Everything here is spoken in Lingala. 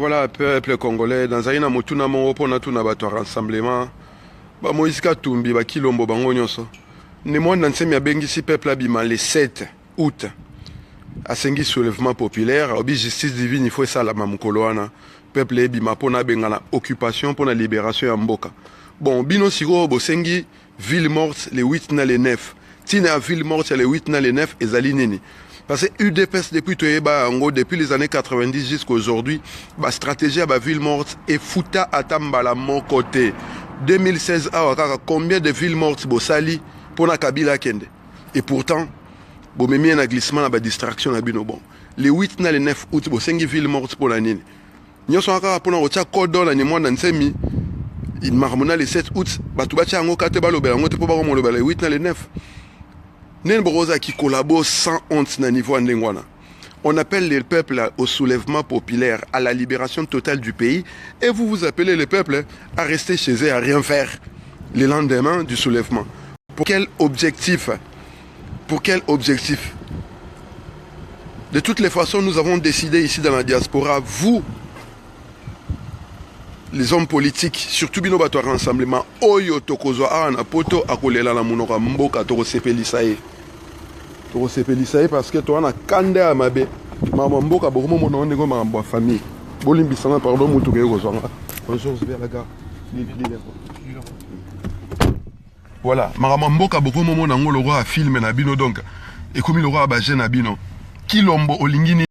Voilà, peuple congolais, dans un motuna mon pona tuna bato rassemblement. Ba Moïse Katumbi ba Kilombo bango nyonso. Ne moi nansemi abengisi peuple abima le 7 août. Asengi soulèvement populaire, obi justice divine il faut ça la mamukoloana. Peuple ebima pona bengana occupation pona libération ya mboka. Bon, bino siko bosengi ville morte le 8 na le 9. Tina ville morte le 8 na le 9 ezali nini. Parce que UDPS depuis depuis les années 90 jusqu'à aujourd'hui, la stratégie à la ville morte est fouta à Tambala mon côté. 2016, combien de villes mortes Bossali pour la Kabila Kende. Et pourtant, bon même un glissement la distraction la bon. Les 8 na le 9 août, bon 5 villes mortes pour la nini. Nous sommes encore pour notre code dans l'année moins d'ansemi. Il marmonna le 7 août, batubacha ango kate balo belango te poba mo le 8 na le 9. Nenboroza qui collabore sans honte na niveau ndengwana. On appelle les peuples au soulèvement populaire, à la libération totale du pays, et vous vous appelez les peuples à rester chez eux, à rien faire le lendemain du soulèvement. Pour quel objectif? Pour quel objectif? De toutes les façons, nous avons décidé ici dans la diaspora, vous, les hommes politiques, surtout bino bato rassemblement, oyo tokozwa ana poto akolela na munoko mboka toko sepelisaye. Toko sepelisaye parce que toi na kande à mabe. Mama mboka bokomo mona ndeko mambo famille. Bolimbisana pardon mutu ke kozwanga. Bonjour vers la gare. Voilà, mama mboka bokomo mona ngolo roi film na bino donc. Et comme le roi ba jeune na bino. Kilombo olingini